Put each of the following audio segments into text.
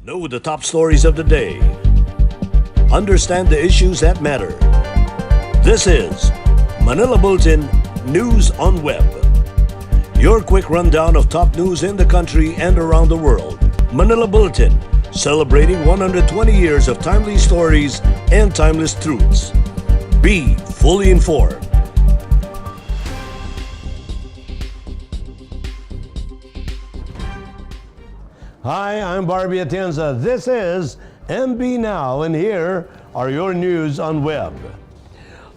Know the top stories of the day. Understand the issues that matter. This is Manila Bulletin News on Web. Your quick rundown of top news in the country and around the world. Manila Bulletin, celebrating 120 years of timely stories and timeless truths. Be fully informed. Hi, I'm Barbie Atienza. This is MB Now, and here are your news on web.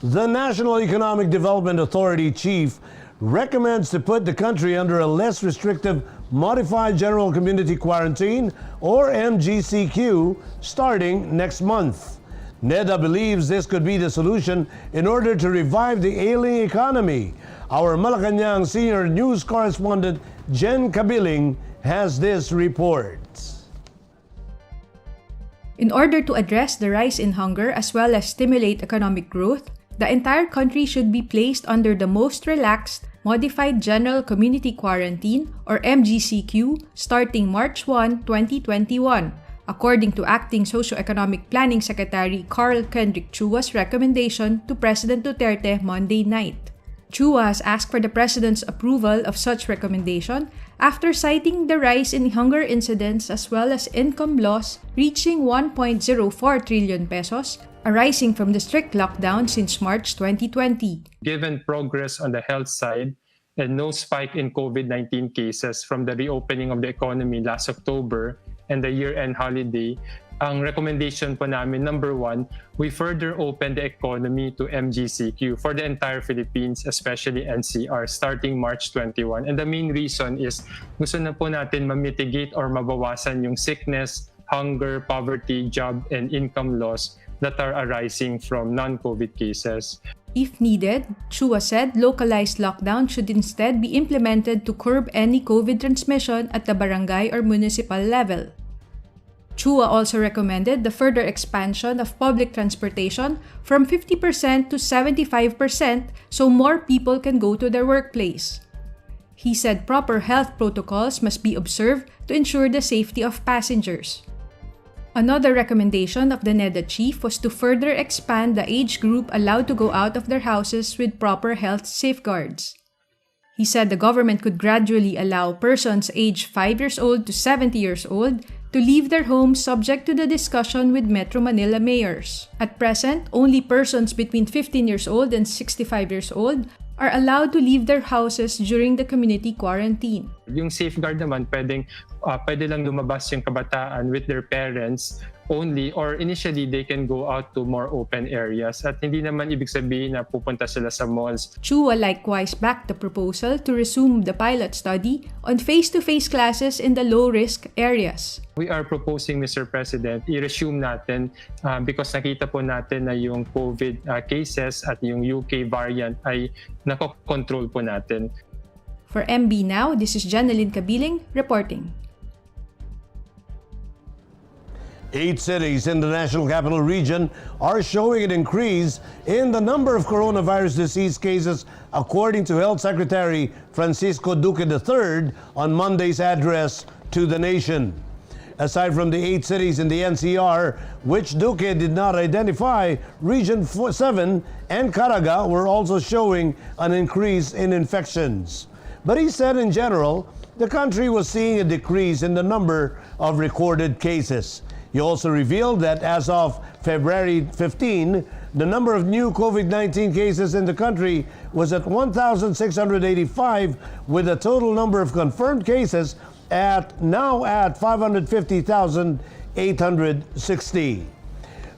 The National Economic Development Authority chief recommends to put the country under a less restrictive Modified General Community Quarantine, or MGCQ, starting next month. NEDA believes this could be the solution in order to revive the ailing economy. Our Malacanang senior news correspondent Jen Cabiling has this report. In order to address the rise in hunger as well as stimulate economic growth, the entire country should be placed under the most relaxed Modified General Community Quarantine, or MGCQ, starting March 1, 2021, according to Acting Socio-Economic Planning Secretary Carl Kendrick Chua's recommendation to President Duterte Monday night. Chua has asked for the President's approval of such recommendation after citing the rise in hunger incidents as well as income loss reaching 1.04 trillion pesos, arising from the strict lockdown since March 2020. Given progress on the health side and no spike in COVID-19 cases from the reopening of the economy last October and the year-end holiday, ang recommendation po namin, number one, we further open the economy to MGCQ for the entire Philippines, especially NCR, starting March 21. And the main reason is gusto na po natin ma-mitigate or mabawasan yung sickness, hunger, poverty, job, and income loss that are arising from non-COVID cases. If needed, Chua said localized lockdown should instead be implemented to curb any COVID transmission at the barangay or municipal level. Chua also recommended the further expansion of public transportation from 50% to 75% so more people can go to their workplace. He said proper health protocols must be observed to ensure the safety of passengers. Another recommendation of the NEDA chief was to further expand the age group allowed to go out of their houses with proper health safeguards. He said the government could gradually allow persons aged 5 years old to 70 years old to leave their homes subject to the discussion with Metro Manila mayors. At present, only persons between 15 years old and 65 years old are allowed to leave their houses during the community quarantine. Yung safeguard naman, pwede lang lumabas yung kabataan with their parents only, or initially they can go out to more open areas at hindi naman ibig sabihin na pupunta sila sa malls. Chua likewise backed the proposal to resume the pilot study on face-to-face classes in the low-risk areas. We are proposing, Mr. President, i-resume natin because nakita po natin na yung COVID cases at yung UK variant ay nakokontrol po natin. For MB Now, this is Janeline Cabiling reporting. 8 cities in the National Capital Region are showing an increase in the number of coronavirus disease cases, according to Health Secretary Francisco Duque III on Monday's address to the nation. Aside from the 8 cities in the NCR, which Duque did not identify, Region 7 and Caraga were also showing an increase in infections. But he said in general, the country was seeing a decrease in the number of recorded cases. He also revealed that as of February 15, the number of new COVID-19 cases in the country was at 1,685, with a total number of confirmed cases now at 550,860.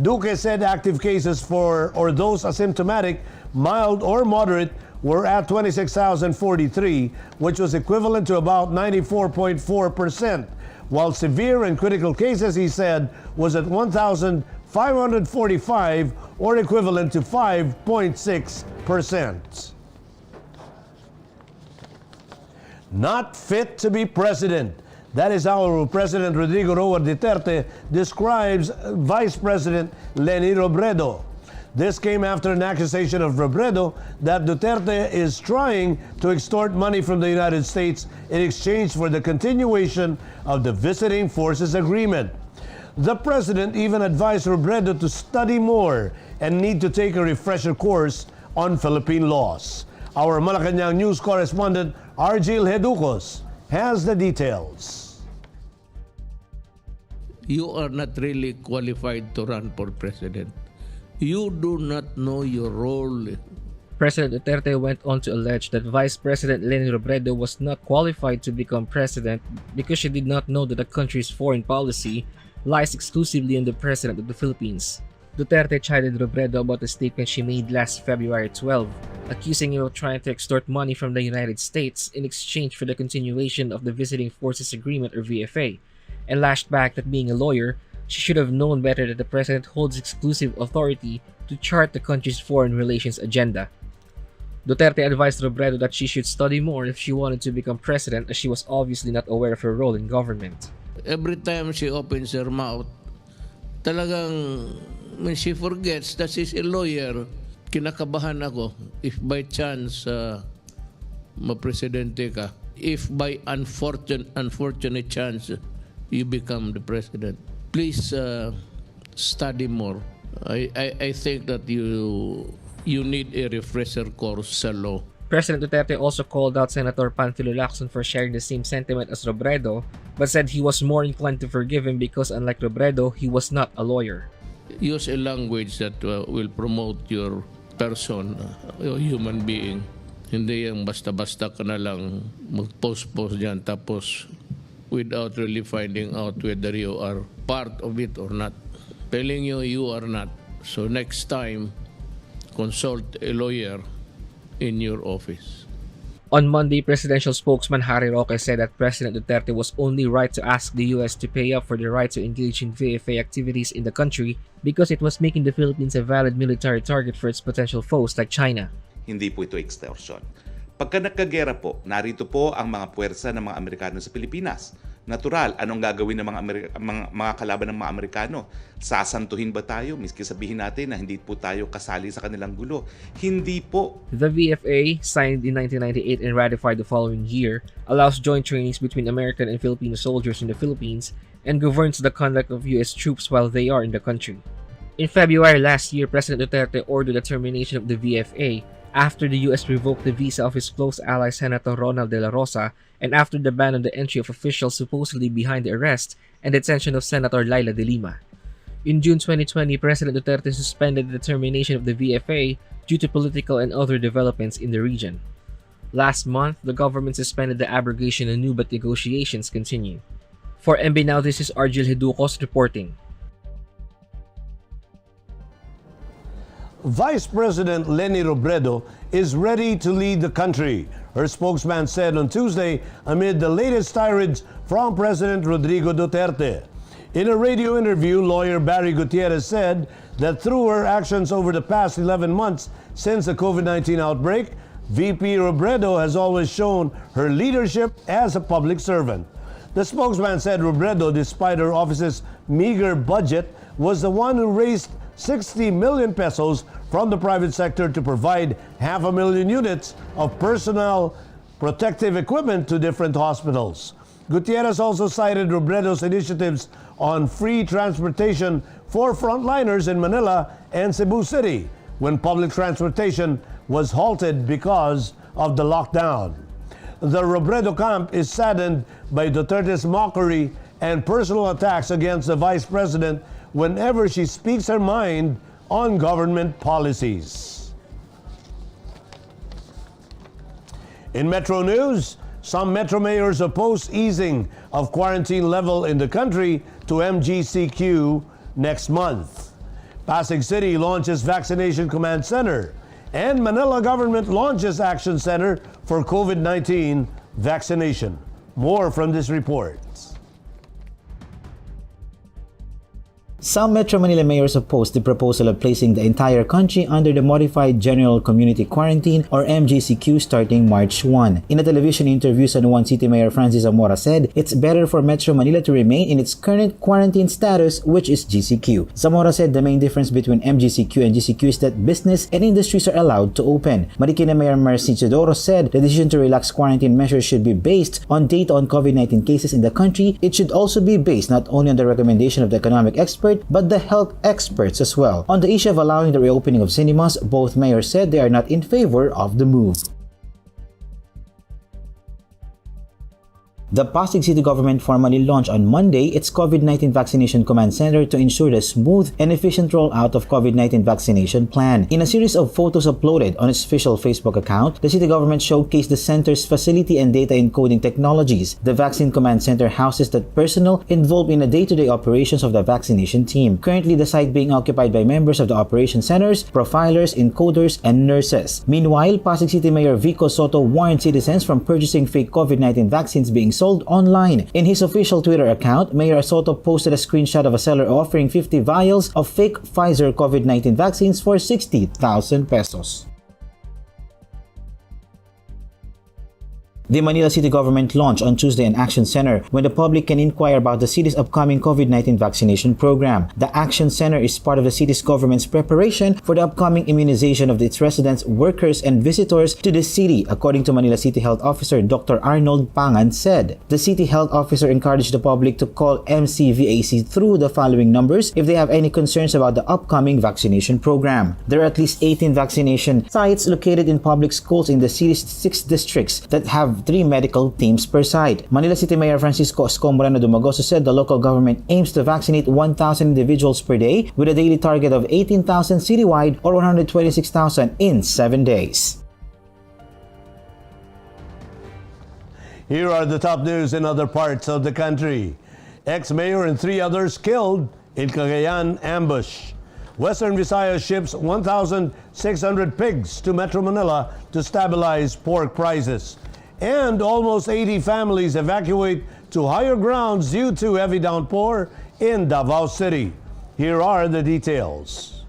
Duque said active cases or those asymptomatic, mild or moderate, were at 26,043, which was equivalent to about 94.4%. While severe and critical cases, he said, was at 1,545, or equivalent to 5.6%. Not fit to be president. That is how President Rodrigo Roa Duterte describes Vice President Leni Robredo. This came after an accusation of Robredo that Duterte is trying to extort money from the United States in exchange for the continuation of the Visiting Forces Agreement. The president even advised Robredo to study more and need to take a refresher course on Philippine laws. Our Malacanang news correspondent Argil Heducos has the details. You are not really qualified to run for president. You do not know your role. President Duterte went on to allege that Vice President Leni Robredo was not qualified to become president because she did not know that the country's foreign policy lies exclusively in the President of the Philippines. Duterte chided Robredo about the statement she made last February 12, accusing him of trying to extort money from the United States in exchange for the continuation of the Visiting Forces Agreement or VFA, and lashed back that being a lawyer, she should have known better that the president holds exclusive authority to chart the country's foreign relations agenda. Duterte advised Robredo that she should study more if she wanted to become president, as she was obviously not aware of her role in government. Every time she opens her mouth, talagang when she forgets that she's a lawyer, kinakabahan ako if by chance ma-presidente ka. If by unfortunate chance you become the president, please study more. I think that you need a refresher course sa law. President Duterte also called out Senator Fil-am Clarkson for sharing the same sentiment as Robredo, but said he was more inclined to forgive him because, unlike Robredo, he was not a lawyer. Use a language that will promote your person, your human being. Hindi yung basta-basta ka na lang mag-post-post dyan tapos without really finding out whether you are part of it or not. Telling you, you are not. So next time, consult a lawyer in your office. On Monday, presidential spokesman Harry Roque said that President Duterte was only right to ask the US to pay up for the right to engage in VFA activities in the country because it was making the Philippines a valid military target for its potential foes like China. Hindi po ito extortion. Pagka nagkagera po, narito po ang mga puwersa ng mga Amerikano sa Pilipinas. Natural, anong gagawin ng mga kalaban ng mga Amerikano? Sasantuhin ba tayo? Miski sabihin natin na hindi po tayo kasali sa kanilang gulo. Hindi po. The VFA, signed in 1998 and ratified the following year, allows joint trainings between American and Filipino soldiers in the Philippines and governs the conduct of US troops while they are in the country. In February last year, President Duterte ordered the termination of the VFA after the US revoked the visa of his close ally Senator Ronald de la Rosa and after the ban on the entry of officials supposedly behind the arrest and detention of Senator Laila de Lima. In June 2020, President Duterte suspended the termination of the VFA due to political and other developments in the region. Last month, the government suspended the abrogation anew, but negotiations continue. For MB Now, this is Argil Heducos reporting. Vice President Leni Robredo is ready to lead the country, her spokesman said on Tuesday amid the latest tirades from President Rodrigo Duterte. In a radio interview, lawyer Barry Gutierrez said that through her actions over the past 11 months since the COVID-19 outbreak, VP Robredo has always shown her leadership as a public servant. The spokesman said Robredo, despite her office's meager budget, was the one who raised 60 million pesos from the private sector to provide 500,000 units of personal protective equipment to different hospitals. Gutierrez also cited Robredo's initiatives on free transportation for frontliners in Manila and Cebu City when public transportation was halted because of the lockdown. The Robredo camp is saddened by Duterte's mockery and personal attacks against the vice president whenever she speaks her mind on government policies. In Metro News, some Metro mayors oppose easing of quarantine level in the country to MGCQ next month. Pasig City launches Vaccination Command Center, and Manila government launches Action Center for COVID-19 vaccination. More from this report. Some Metro Manila mayors opposed the proposal of placing the entire country under the Modified General Community Quarantine or MGCQ starting March 1. In a television interview, San Juan City Mayor Moira said it's better for Metro Manila to remain in its current quarantine status, which is GCQ. Zamora said the main difference between MGCQ and GCQ is that business and industries are allowed to open. Marikina Mayor Marcy Chidoro said the decision to relax quarantine measures should be based on data on COVID-19 cases in the country. It should also be based not only on the recommendation of the economic expert but the health experts as well. On the issue of allowing the reopening of cinemas, both mayors said they are not in favor of the move. The Pasig City government formally launched on Monday its COVID-19 Vaccination Command Center to ensure the smooth and efficient rollout of COVID-19 vaccination plan. In a series of photos uploaded on its official Facebook account, the city government showcased the center's facility and data encoding technologies. The Vaccine Command Center houses the personnel involved in the day-to-day operations of the vaccination team. Currently, the site being occupied by members of the operation centers, profilers, encoders, and nurses. Meanwhile, Pasig City Mayor Vico Soto warned citizens from purchasing fake COVID-19 vaccines being sold online. In his official Twitter account, Mayor Soto posted a screenshot of a seller offering 50 vials of fake Pfizer COVID-19 vaccines for 60,000 pesos. The Manila City government launched on Tuesday an action center when the public can inquire about the city's upcoming COVID-19 vaccination program. The action center is part of the city's government's preparation for the upcoming immunization of its residents, workers, and visitors to the city, according to Manila City Health Officer Dr. Arnold Pangan said. The City Health Officer encouraged the public to call MCVAC through the following numbers if they have any concerns about the upcoming vaccination program. There are at least 18 vaccination sites located in public schools in the city's 6 districts that have 3 medical teams per site. Manila City Mayor Francisco Osco Moreno Dumagoso said the local government aims to vaccinate 1,000 individuals per day with a daily target of 18,000 citywide or 126,000 in 7 days. Here are the top news in other parts of the country. Exmayor and 3 others killed in Cagayan ambush. Western Visayas ships 1,600 pigs to Metro Manila to stabilize pork prices. And almost 80 families evacuate to higher grounds due to heavy downpour in Davao City. Here are the details.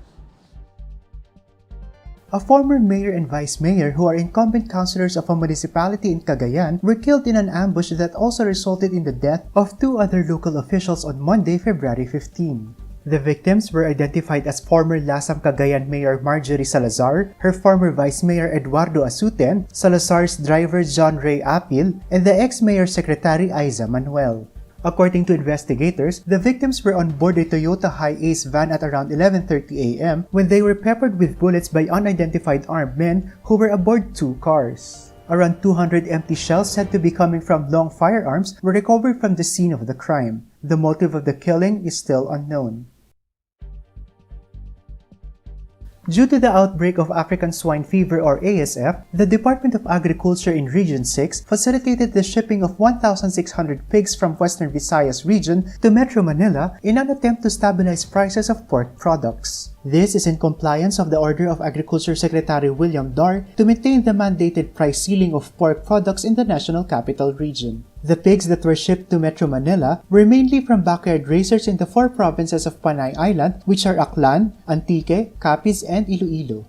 A former mayor and vice mayor who are incumbent councilors of a municipality in Cagayan were killed in an ambush that also resulted in the death of 2 other local officials on Monday, February 15. The victims were identified as former Lasam Cagayan Mayor Marjorie Salazar, her former Vice Mayor Eduardo Asuten, Salazar's driver John Ray Apil, and the ex-mayor secretary Aiza Manuel. According to investigators, the victims were on board a Toyota Hi-Ace van at around 11:30 a.m. when they were peppered with bullets by unidentified armed men who were aboard 2 cars. Around 200 empty shells said to be coming from long firearms were recovered from the scene of the crime. The motive of the killing is still unknown. Due to the outbreak of African swine fever or ASF, the Department of Agriculture in Region 6 facilitated the shipping of 1,600 pigs from Western Visayas region to Metro Manila in an attempt to stabilize prices of pork products. This is in compliance of the order of Agriculture Secretary William Dar to maintain the mandated price ceiling of pork products in the National Capital Region. The pigs that were shipped to Metro Manila were mainly from backyard raisers in the 4 provinces of Panay Island, which are Aklan, Antique, Capiz, and Iloilo.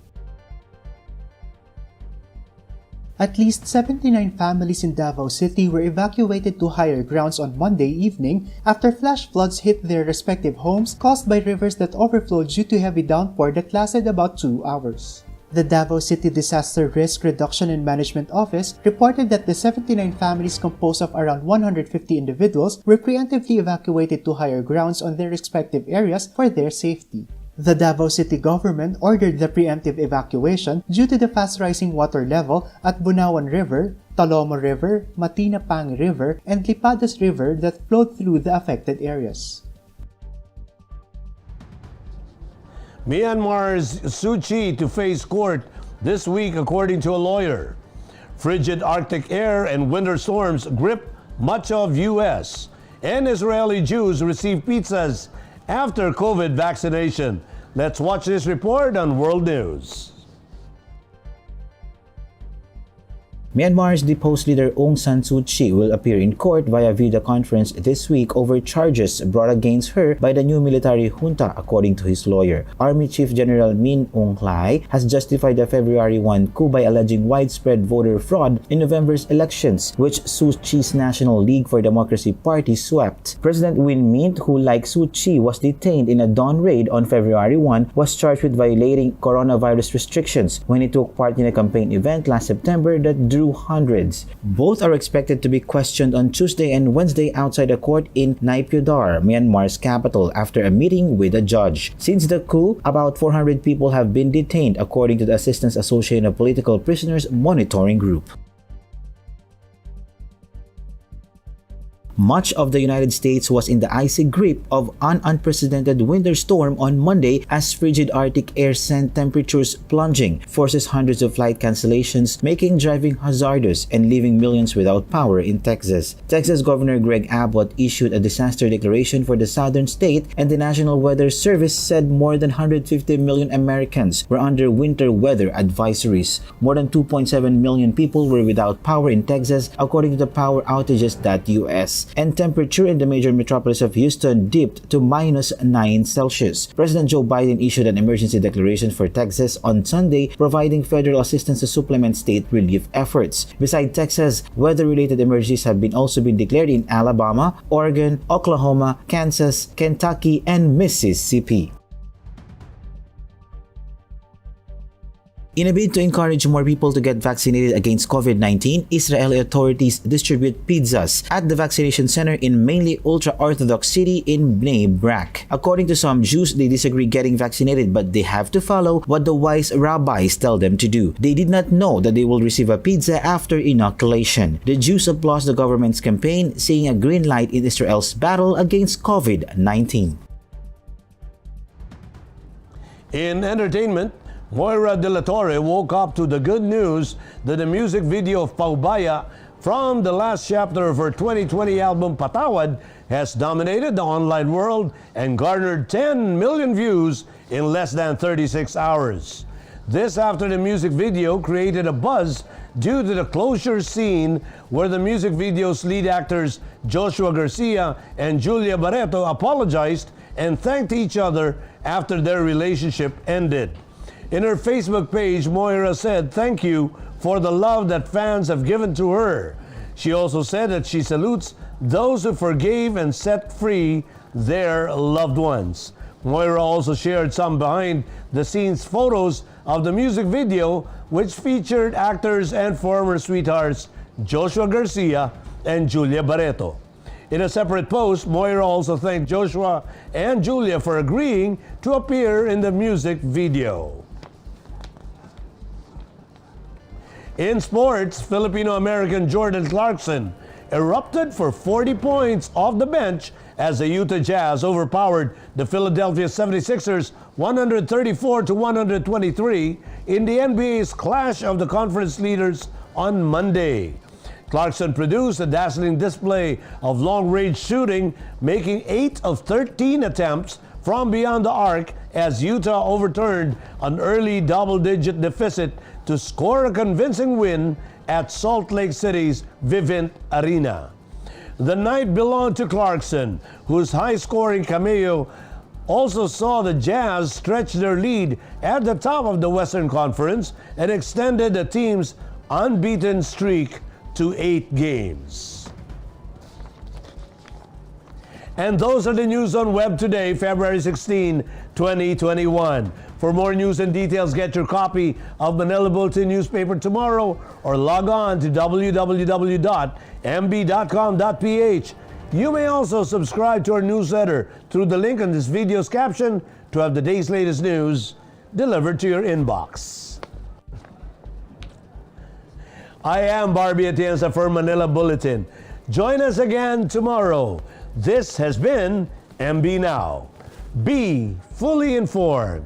At least 79 families in Davao City were evacuated to higher grounds on Monday evening after flash floods hit their respective homes caused by rivers that overflowed due to heavy downpour that lasted about 2 hours. The Davao City Disaster Risk Reduction and Management Office reported that the 79 families composed of around 150 individuals were preemptively evacuated to higher grounds on their respective areas for their safety. The Davao City government ordered the preemptive evacuation due to the fast-rising water level at Bunawan River, Talomo River, Matinapang River, and Lipadas River that flowed through the affected areas. Myanmar's Suu Kyi to face court this week, according to a lawyer. Frigid Arctic air and winter storms grip much of U.S. and Israeli Jews receive pizzas after COVID vaccination. Let's watch this report on World News. Myanmar's deposed leader Aung San Suu Kyi will appear in court via video conference this week over charges brought against her by the new military junta, according to his lawyer. Army Chief General Min Aung Hlaing has justified the February 1 coup by alleging widespread voter fraud in November's elections, which Suu Kyi's National League for Democracy party swept. President Win Myint, who like Suu Kyi was detained in a dawn raid on February 1, was charged with violating coronavirus restrictions when he took part in a campaign event last September that drew hundreds. Both are expected to be questioned on Tuesday and Wednesday outside a court in Naypyidaw, Myanmar's capital, after a meeting with a judge. Since the coup, about 400 people have been detained, according to the Assistance Association of Political Prisoners Monitoring Group. Much of the United States was in the icy grip of an unprecedented winter storm on Monday as frigid Arctic air sent temperatures plunging, forces hundreds of flight cancellations, making driving hazardous and leaving millions without power in Texas. Texas Governor Greg Abbott issued a disaster declaration for the southern state, and the National Weather Service said more than 150 million Americans were under winter weather advisories. More than 2.7 million people were without power in Texas, according to the poweroutages.us. And temperature in the major metropolis of Houston dipped to -9 Celsius. President Joe Biden issued an emergency declaration for Texas on Sunday, providing federal assistance to supplement state relief efforts. Besides Texas, weather-related emergencies have also been declared in Alabama, Oregon, Oklahoma, Kansas, Kentucky, and Mississippi. In a bid to encourage more people to get vaccinated against COVID-19, Israeli authorities distribute pizzas at the vaccination center in mainly ultra-Orthodox city in Bnei Brak. According to some Jews, they disagree getting vaccinated, but they have to follow what the wise rabbis tell them to do. They did not know that they will receive a pizza after inoculation. The Jews applaud the government's campaign, seeing a green light in Israel's battle against COVID-19. In entertainment, Moira de la Torre woke up to the good news that the music video of Paubaya from the last chapter of her 2020 album Patawad has dominated the online world and garnered 10 million views in less than 36 hours. This after the music video created a buzz due to the closure scene where the music video's lead actors Joshua Garcia and Julia Barreto apologized and thanked each other after their relationship ended. In her Facebook page, Moira said thank you for the love that fans have given to her. She also said that she salutes those who forgave and set free their loved ones. Moira also shared some behind-the-scenes photos of the music video, which featured actors and former sweethearts Joshua Garcia and Julia Barreto. In a separate post, Moira also thanked Joshua and Julia for agreeing to appear in the music video. In sports, Filipino-American Jordan Clarkson erupted for 40 points off the bench as the Utah Jazz overpowered the Philadelphia 76ers 134-123 in the NBA's clash of the conference leaders on Monday. Clarkson produced a dazzling display of long-range shooting, making 8 of 13 attempts from beyond the arc as Utah overturned an early double-digit deficit to score a convincing win at Salt Lake City's Vivint Arena. The night belonged to Clarkson, whose high-scoring cameo also saw the Jazz stretch their lead at the top of the Western Conference and extended the team's unbeaten streak to 8 games. And those are the news on Web today, February 16, 2021. For more news and details, get your copy of Manila Bulletin newspaper tomorrow or log on to www.mb.com.ph. You may also subscribe to our newsletter through the link on this video's caption to have the day's latest news delivered to your inbox. I am Barbie Atienza for Manila Bulletin. Join us again tomorrow. This has been MB Now. Be fully informed.